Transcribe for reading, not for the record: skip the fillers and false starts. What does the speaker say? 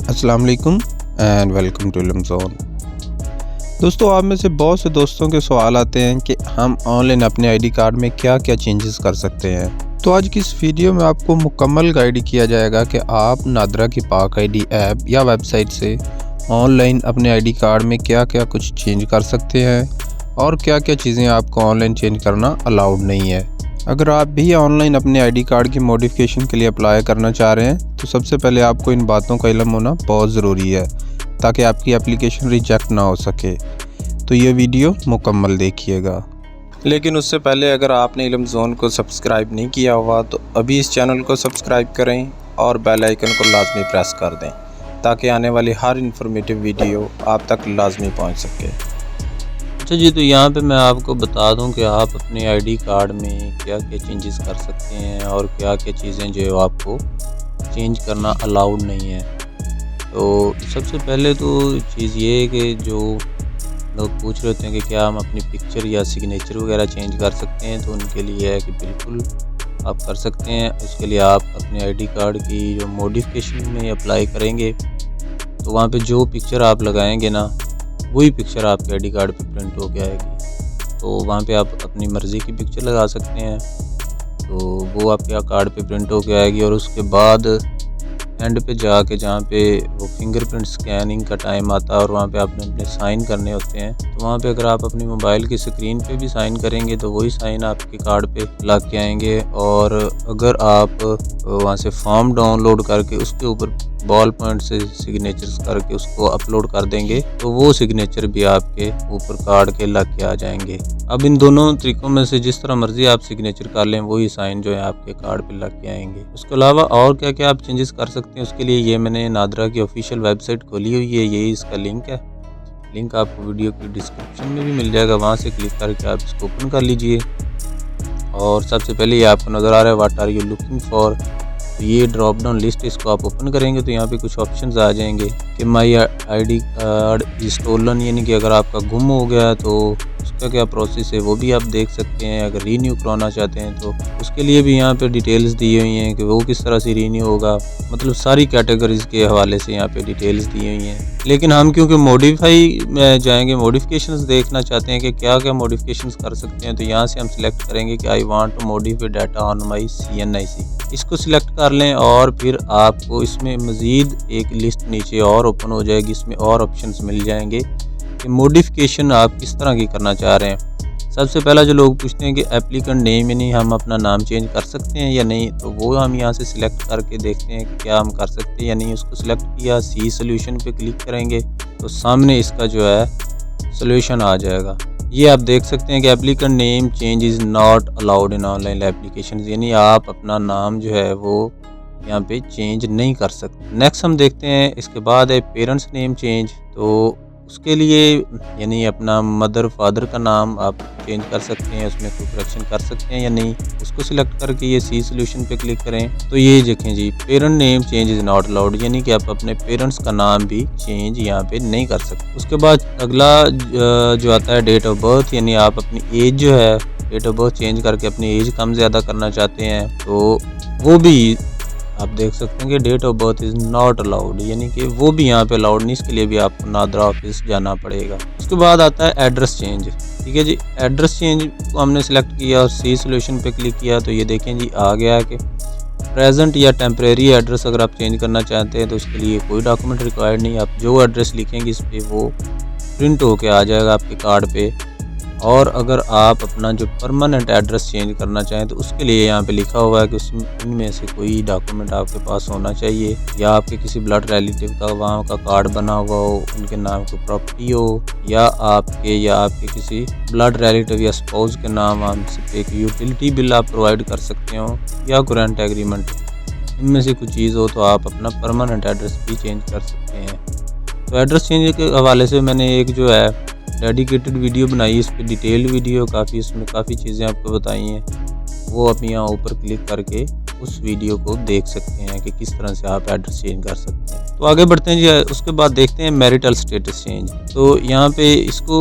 अस्सलाम वालेकुम and welcome to इल्म ज़ोन। दोस्तों, आप में से बहुत से दोस्तों के सवाल आते हैं कि हम ऑनलाइन अपने आईडी कार्ड में क्या क्या चेंजेस कर सकते हैं। तो आज की इस वीडियो में आपको मुकम्मल गाइड किया जाएगा कि आप नादरा की पाक आईडी ऐप या वेबसाइट से ऑनलाइन अपने आईडी कार्ड में क्या क्या कुछ चेंज कर सकते हैं और क्या क्या चीज़ें आपको ऑनलाइन चेंज करना अलाउड नहीं है। अगर आप भी ऑनलाइन अपने आईडी कार्ड की मॉडिफिकेशन के लिए अप्लाई करना चाह रहे हैं तो सबसे पहले आपको इन बातों का इल्म होना बहुत ज़रूरी है ताकि आपकी एप्लीकेशन रिजेक्ट ना हो सके। तो ये वीडियो मुकम्मल देखिएगा। लेकिन उससे पहले अगर आपने इल्म ज़ोन को सब्सक्राइब नहीं किया हुआ तो अभी इस चैनल को सब्सक्राइब करें और बेल आइकन को लाजमी प्रेस कर दें ताकि आने वाली हर इंफॉर्मेटिव वीडियो आप तक लाजमी पहुँच सके। अच्छा जी, तो यहाँ पे मैं आपको बता दूं कि आप अपने आईडी कार्ड में क्या क्या चेंजेस कर सकते हैं और क्या क्या चीज़ें जो आपको चेंज करना अलाउड नहीं है। तो सबसे पहले तो चीज़ ये है कि जो लोग पूछ रहे होते हैं कि क्या हम अपनी पिक्चर या सिग्नेचर वगैरह चेंज कर सकते हैं, तो उनके लिए है कि बिल्कुल आप कर सकते हैं। उसके लिए आप अपने आईडी कार्ड की जो मॉडिफिकेशन में अप्लाई करेंगे तो वहाँ पे जो पिक्चर आप लगाएंगे ना, वही पिक्चर आपके आईडी कार्ड पे प्रिंट हो के आएगी। तो वहाँ पे आप अपनी मर्ज़ी की पिक्चर लगा सकते हैं, तो वो आपके कार्ड पे प्रिंट हो के आएगी। और उसके बाद एंड पे जाके जहाँ पे वो फिंगरप्रिंट स्कैनिंग का टाइम आता है और वहाँ पे आपने अपने साइन करने होते हैं, तो वहाँ पे अगर आप अपनी मोबाइल की स्क्रीन पे भी साइन करेंगे तो वही साइन आपके कार्ड पे लग के आएंगे। और अगर आप वहाँ से फॉर्म डाउनलोड करके उसके ऊपर बॉल पॉइंट से सिग्नेचर्स करके उसको अपलोड कर देंगे तो वो सिग्नेचर भी आपके ऊपर कार्ड के लग के आ जाएंगे। अब इन दोनों तरीकों में से जिस तरह मर्जी आप सिग्नेचर कर लें वही साइन जो है आपके कार्ड पे लग के आएंगे। उसके अलावा और क्या क्या आप चेंजेस कर सकते हैं, उसके लिए ये मैंने नादरा की ऑफिशियल वेबसाइट खोली हुई है, यही इसका लिंक है। लिंक आपको वीडियो की डिस्क्रिप्शन में भी मिल जाएगा, वहाँ से क्लिक करके आप इसको ओपन कर लीजिए। और सबसे पहले ये आपको नज़र आ रहा है what are you looking for, तो ये ड्रॉप डाउन लिस्ट, इसको आप ओपन करेंगे तो यहाँ पे कुछ ऑप्शंस आ जाएंगे कि my ID card is stolen, यानी कि अगर आपका गुम हो गया तो उसका क्या प्रोसेस है वो भी आप देख सकते हैं। अगर रीन्यू कराना चाहते हैं तो उसके लिए भी यहाँ पे डिटेल्स दी हुई हैं कि वो किस तरह से रीन्यू होगा, मतलब सारी कैटेगरीज के हवाले से यहाँ पे डिटेल्स दी हुई हैं। लेकिन हम क्योंकि मॉडिफाई में जाएंगे, मॉडिफिकेशंस देखना चाहते हैं कि क्या क्या मॉडिफिकेशंस कर सकते हैं, तो यहाँ से हम सिलेक्ट करेंगे कि I want to modify data on my CNIC, इसको सिलेक्ट कर लें और फिर आपको इसमें मज़ीद एक लिस्ट नीचे और ओपन हो जाएगी, इसमें और ऑप्शंस मिल जाएंगे कि मॉडिफिकेशन आप किस तरह की करना चाह रहे हैं। सबसे पहला जो लोग पूछते हैं कि एप्लीकेंट नेम, यानी हम अपना नाम चेंज कर सकते हैं या नहीं, तो वो हम यहाँ से सिलेक्ट करके देखते हैं कि क्या हम कर सकते हैं या नहीं। उसको सिलेक्ट किया, सी सोल्यूशन पे क्लिक करेंगे तो सामने इसका जो है सोल्यूशन आ जाएगा। ये आप देख सकते हैं कि applicant name change is not allowed in online application, यानी आप अपना नाम जो है वो यहाँ पे चेंज नहीं कर सकते। नेक्स्ट हम देखते हैं, इसके बाद है पेरेंट्स नेम चेंज, तो उसके लिए यानी अपना मदर फादर का नाम आप चेंज कर सकते हैं, उसमें कोई करेक्शन कर सकते हैं या नहीं। उसको सिलेक्ट करके ये सी सोल्यूशन पे क्लिक करें तो ये देखें जी, parent name change is not allowed, यानी कि आप अपने पेरेंट्स का नाम भी चेंज यहाँ पे नहीं कर सकते। उसके बाद अगला जो आता है डेट ऑफ बर्थ, यानी आप अपनी एज जो है, डेट ऑफ बर्थ चेंज करके अपनी एज कम ज़्यादा करना चाहते हैं तो वो भी आप देख सकते हैं कि date of birth is not allowed, यानी कि वो भी यहाँ पे अलाउड नहीं, इसके लिए भी आपको नादरा ऑफिस जाना पड़ेगा। उसके बाद आता है एड्रेस चेंज, ठीक है जी। एड्रेस चेंज को हमने सेलेक्ट किया और सी सोल्यूशन पे क्लिक किया तो ये देखें जी आ गया कि प्रेजेंट या टेम्परेरी एड्रेस अगर आप चेंज करना चाहते हैं तो उसके लिए कोई डॉक्यूमेंट रिक्वायर्ड नहीं, आप जो एड्रेस लिखेंगे इस पर वो प्रिंट होके आ जाएगा आपके कार्ड पे। और अगर आप अपना जो परमानेंट एड्रेस चेंज करना चाहें तो उसके लिए यहाँ पे लिखा हुआ है कि उसमें इनमें से कोई डॉक्यूमेंट आपके पास होना चाहिए, या आपके किसी ब्लड रिलेटिव का वहाँ का कार्ड बना हुआ हो, उनके नाम की प्रॉपर्टी हो, या आपके किसी ब्लड रिलेटिव या स्पाउस के नाम आप एक यूटिलिटी बिल आप प्रोवाइड कर सकते हो, या ग्रांट एग्रीमेंट, इनमें से कुछ चीज़ हो तो आप अपना परमानेंट एड्रेस भी चेंज कर सकते हैं। तो एड्रेस चेंज के हवाले से मैंने एक जो है डेडिकेटेड वीडियो बनाई, इस पर डिटेल्ड वीडियो काफ़ी, इसमें काफ़ी चीज़ें आपको बताई हैं, वो आप यहाँ ऊपर क्लिक करके उस वीडियो को देख सकते हैं कि किस तरह से आप एड्रेस चेंज कर सकते हैं। तो आगे बढ़ते हैं जी, उसके बाद देखते हैं मैरिटल स्टेटस चेंज। तो यहाँ पे इसको